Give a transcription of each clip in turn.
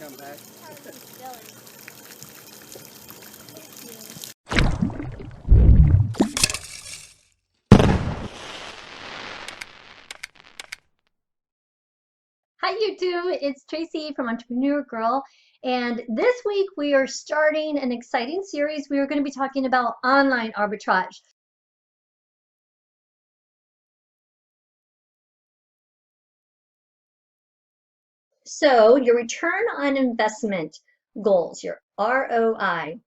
come back. Hi YouTube, it's Tracy from Entrepreneur Girl, and this week we are starting an exciting series. We are going to be talking about online arbitrage. So your return on investment goals, your ROI. I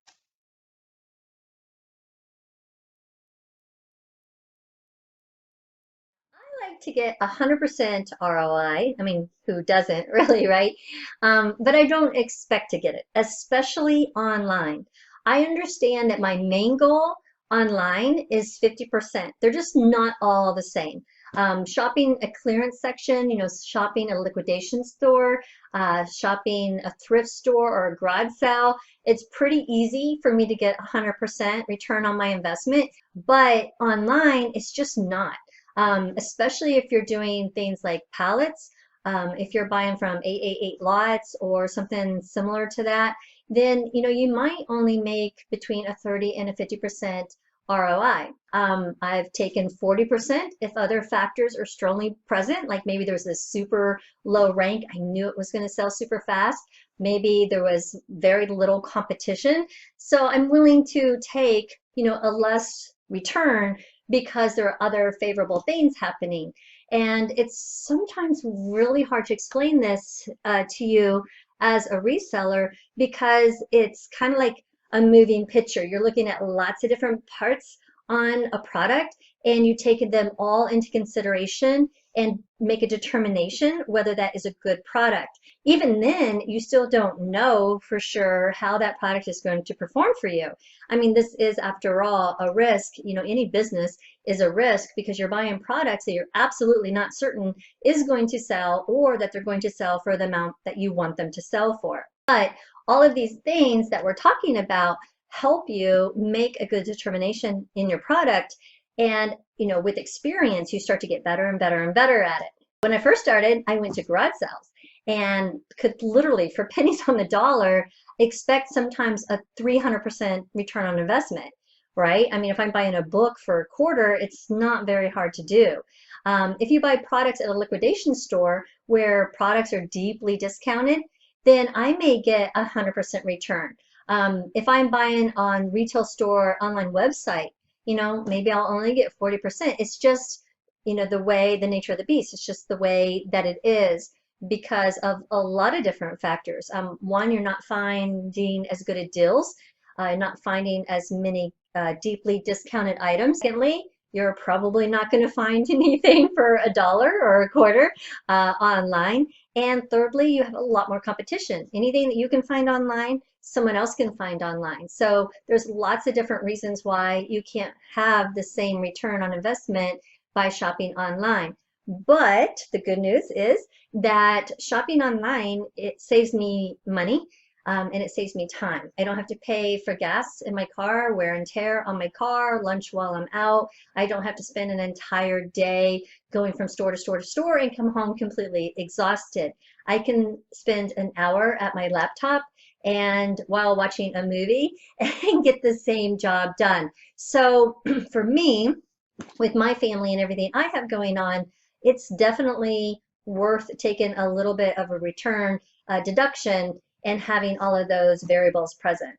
like to get 100% ROI. I mean, who doesn't really, right? But I don't expect to get it, especially online. I understand that my main goal online is 50%. They're just not all the same. Shopping a clearance section, shopping a liquidation store, shopping a thrift store or a garage sale, it's pretty easy for me to get 100% return on my investment. But online, it's just not. Especially if you're doing things like pallets, if you're buying from 888 lots or something similar to that, then you might only make between a 30 and a 50% ROI. I've taken 40% if other factors are strongly present, like maybe there's this super low rank, I knew it was going to sell super fast. Maybe there was very little competition. So I'm willing to take, a less return because there are other favorable things happening. And it's sometimes really hard to explain this to you as a reseller because it's kind of like a moving picture. You're looking at lots of different parts on a product and you take them all into consideration and make a determination whether that is a good product. Even then, you still don't know for sure how that product is going to perform for you. I mean, this is, after all, a risk. Any business is a risk because you're buying products that you're absolutely not certain is going to sell or that they're going to sell for the amount that you want them to sell for. But all of these things that we're talking about help you make a good determination in your product. And, with experience, you start to get better and better and better at it. When I first started, I went to garage sales and could literally, for pennies on the dollar, expect sometimes a 300% return on investment, right? I mean, if I'm buying a book for a quarter, it's not very hard to do. If you buy products at a liquidation store where products are deeply discounted, then I may get 100% return. If I'm buying on retail store online website, maybe I'll only get 40%. It's just, the nature of the beast. It's just the way that it is because of a lot of different factors. One, you're not finding as good a deals, not finding as many deeply discounted items. Secondly, you're probably not going to find anything for $1 or a quarter online. And thirdly, you have a lot more competition. Anything that you can find online, someone else can find online. So there's lots of different reasons why you can't have the same return on investment by shopping online. But the good news is that shopping online, it saves me money. And it saves me time. I don't have to pay for gas in my car, wear and tear on my car, lunch while I'm out. I don't have to spend an entire day going from store to store to store and come home completely exhausted. I can spend an hour at my laptop and while watching a movie and get the same job done. So for me, with my family and everything I have going on, it's definitely worth taking a little bit of a return deduction and having all of those variables present.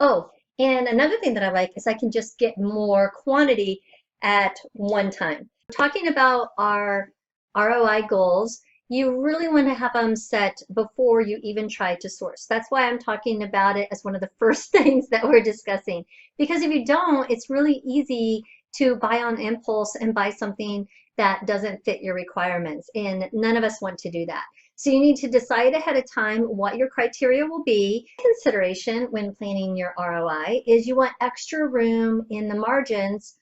Oh, and another thing that I like is I can just get more quantity at one time. Talking about our ROI goals, you really want to have them set before you even try to source. That's why I'm talking about it as one of the first things that we're discussing. Because if you don't, it's really easy to buy on impulse and buy something that doesn't fit your requirements. And none of us want to do that. So you need to decide ahead of time what your criteria will be. Consideration when planning your ROI is you want extra room in the margins,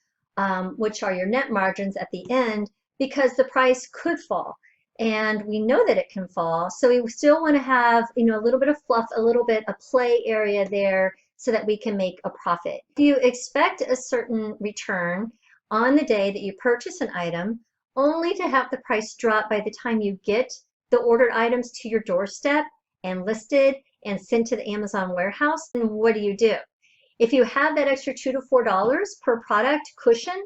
which are your net margins at the end, because the price could fall. And we know that it can fall. So we still want to have, a little bit of fluff, a little bit of play area there so that we can make a profit. If you expect a certain return on the day that you purchase an item, only to have the price drop by the time you get the ordered items to your doorstep and listed and sent to the Amazon warehouse, then what do? If you have that extra $2 to $4 per product cushion,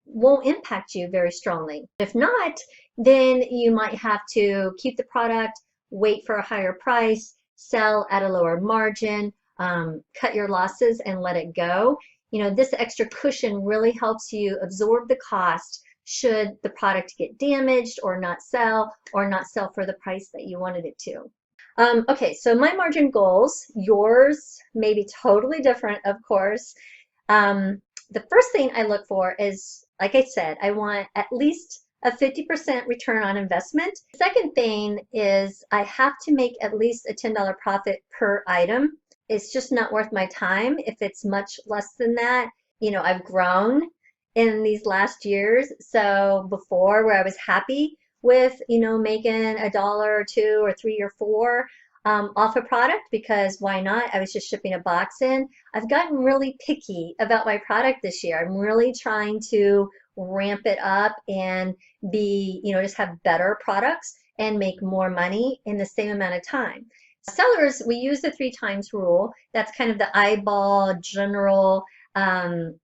won't impact you very strongly. If not, then you might have to keep the product, wait for a higher price, sell at a lower margin, cut your losses and let it go. You know, this extra cushion really helps you absorb the cost should the product get damaged or not sell for the price that you wanted it to. Okay, so my margin goals, yours may be totally different, of course. The first thing I look for is, like I said, I want at least a 50% return on investment. The second thing is I have to make at least a $10 profit per item. It's just not worth my time if it's much less than that. You know, I've grown in these last years. So before, where I was happy with, you know, making $1 or $2 or $3 or $4 off a product, because why not? I was just shipping a box in. I've gotten really picky about my product this year. I'm really trying to ramp it up and be, you know, just have better products and make more money in the same amount of time. Sellers, we use the 3 times rule. That's kind of the eyeball general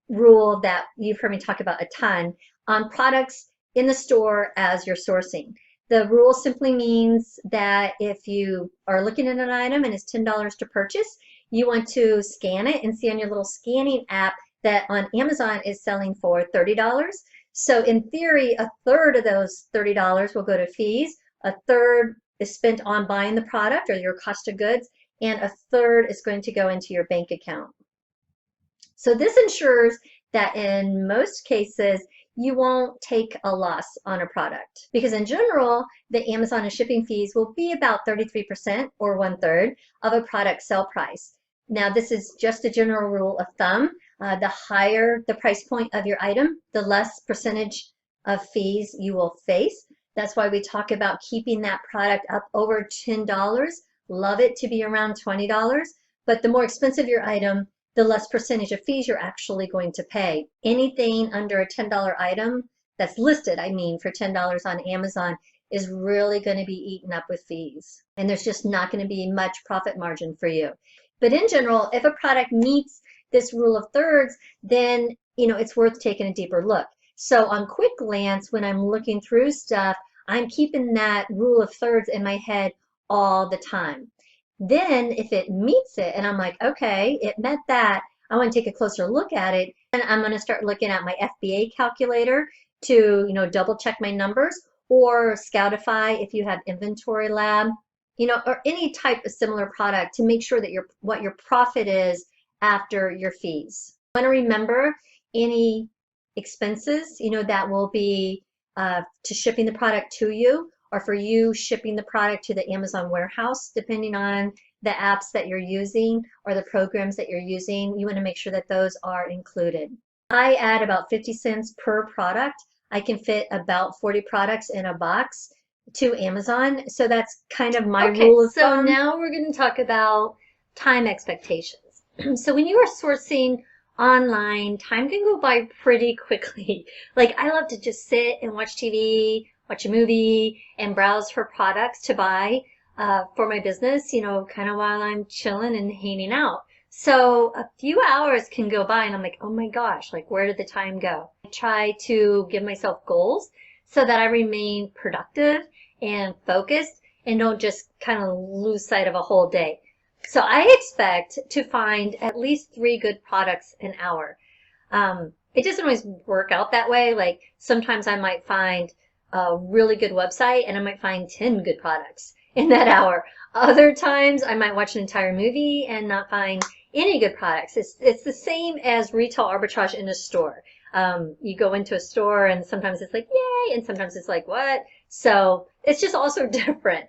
rule that you've heard me talk about a ton on products in the store as you're sourcing. The rule simply means that if you are looking at an item and it's $10 to purchase, you want to scan it and see on your little scanning app that on Amazon is selling for $30. So in theory, a third of those $30 will go to fees, a third is spent on buying the product or your cost of goods, and a third is going to go into your bank account. So this ensures that in most cases, you won't take a loss on a product, because in general, the Amazon and shipping fees will be about 33% or 1/3 of a product sell price. Now, this is just a general rule of thumb. The higher the price point of your item, the less percentage of fees you will face. That's why we talk about keeping that product up over $10. Love it to be around $20, but the more expensive your item, the less percentage of fees you're actually going to pay. Anything under a $10 item that's listed, I mean, for $10 on Amazon is really going to be eaten up with fees. And there's just not going to be much profit margin for you. But in general, if a product meets this rule of thirds, then, you know, it's worth taking a deeper look. So on quick glance, when I'm looking through stuff, I'm keeping that rule of thirds in my head all the time. Then if it meets it and I'm like, okay, it met that, I want to take a closer look at it, and I'm going to start looking at my FBA calculator to, you know, double check my numbers, or Scoutify if you have Inventory Lab, you know, or any type of similar product to make sure that what your profit is after your fees. You want to remember any expenses, you know, that will be to shipping the product to you, or for you shipping the product to the Amazon warehouse, depending on the apps that you're using or the programs that you're using. You want to make sure that those are included. I add about 50 cents per product. I can fit about 40 products in a box to Amazon. So that's kind of my rule of thumb. So now we're going to talk about time expectations. So when you are sourcing online, time can go by pretty quickly. Like, I love to just sit and watch TV, watch a movie, and browse for products to buy for my business, you know, kind of while I'm chilling and hanging out. So a few hours can go by and I'm like, oh my gosh, like, where did the time go? I try to give myself goals so that I remain productive and focused and don't just kind of lose sight of a whole day. So I expect to find at least 3 good products an hour. It doesn't always work out that way. Like, sometimes I might find a really good website and I might find 10 good products in that hour. Other times I might watch an entire movie and not find any good products. It's the same as retail arbitrage in a store. You go into a store and sometimes it's like, yay, and sometimes it's like, what? So it's just also different.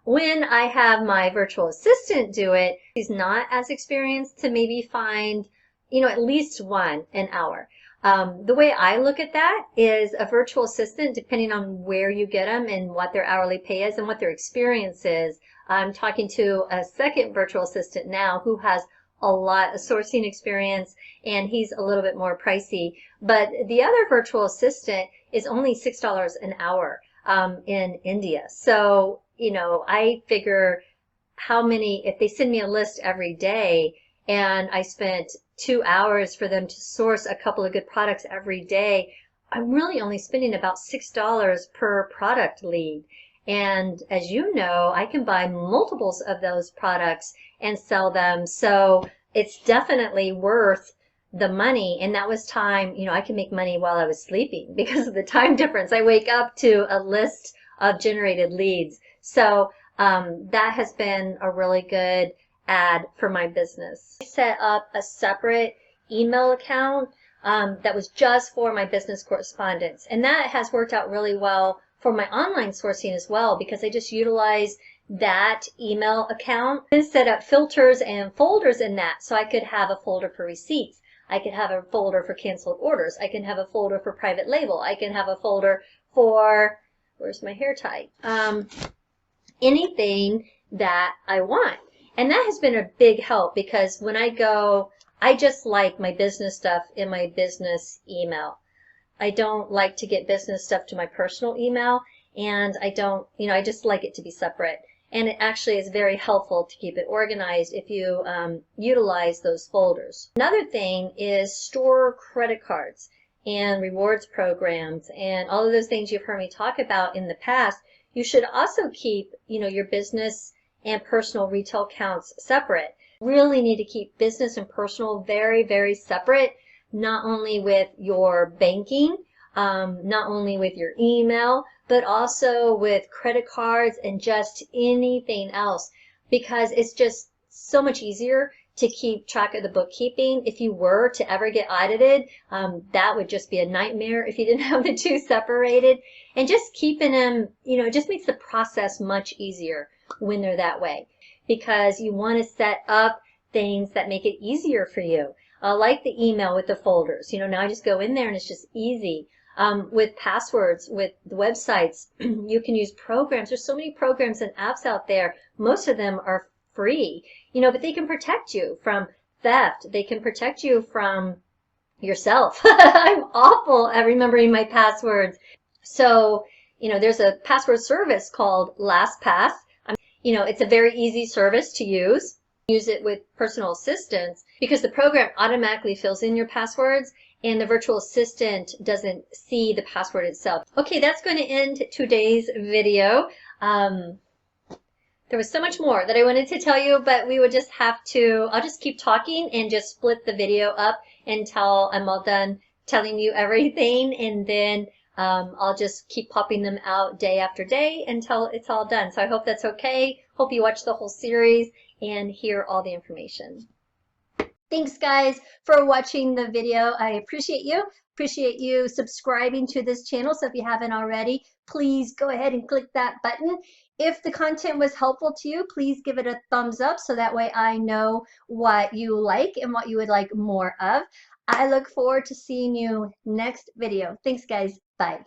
When I have my virtual assistant do it, he's not as experienced to maybe find, you know, at least 1 an hour. The way I look at that is a virtual assistant, depending on where you get them and what their hourly pay is and what their experience is. I'm talking to a second virtual assistant now who has a lot of sourcing experience, and he's a little bit more pricey. But the other virtual assistant is only $6 an hour in India. So, you know, I figure how many, if they send me a list every day and I spent 2 hours for them to source a couple of good products every day, I'm really only spending about $6 per product lead. And as you know, I can buy multiples of those products and sell them. So it's definitely worth the money. And that was time, I can make money while I was sleeping because of the time difference. I wake up to a list of generated leads. So that has been a really good ad for my business. I set up a separate email account that was just for my business correspondence. And that has worked out really well for my online sourcing as well, because I just utilize that email account and set up filters and folders in that. So I could have a folder for receipts. I could have a folder for canceled orders. I can have a folder for private label. I can have a folder for, where's my hair tie? Anything that I want. And that has been a big help, because when I go, I just like my business stuff in my business email. I don't like to get business stuff to my personal email, and I don't, I just like it to be separate. And it actually is very helpful to keep it organized if you utilize those folders. Another thing is store credit cards and rewards programs and all of those things you've heard me talk about in the past. You should also keep, your business and personal retail accounts separate. Really need to keep business and personal very, very separate, not only with your banking, not only with your email, but also with credit cards and just anything else, because it's just so much easier to keep track of the bookkeeping. If you were to ever get audited, that would just be a nightmare if you didn't have the two separated. And just keeping them, it just makes the process much easier when they're that way, because you want to set up things that make it easier for you. Like the email with the folders. Now I just go in there and it's just easy. With passwords, with the websites, you can use programs. There's so many programs and apps out there. Most of them are free, but they can protect you from theft. They can protect you from yourself. I'm awful at remembering my passwords. So, there's a password service called LastPass. It's a very easy service to use. Use it with personal assistants because the program automatically fills in your passwords and the virtual assistant doesn't see the password itself. Okay, that's going to end today's video. There was so much more that I wanted to tell you, but we would just have to, I'll just keep talking and just split the video up until I'm all done telling you everything, and then I'll just keep popping them out day after day until it's all done. So I hope that's okay. Hope you watch the whole series and hear all the information. Thanks guys for watching the video. I appreciate you subscribing to this channel. So if you haven't already, please go ahead and click that button. If the content was helpful to you, please give it a thumbs up so that way I know what you like and what you would like more of. I look forward to seeing you next video. Thanks guys. Bye.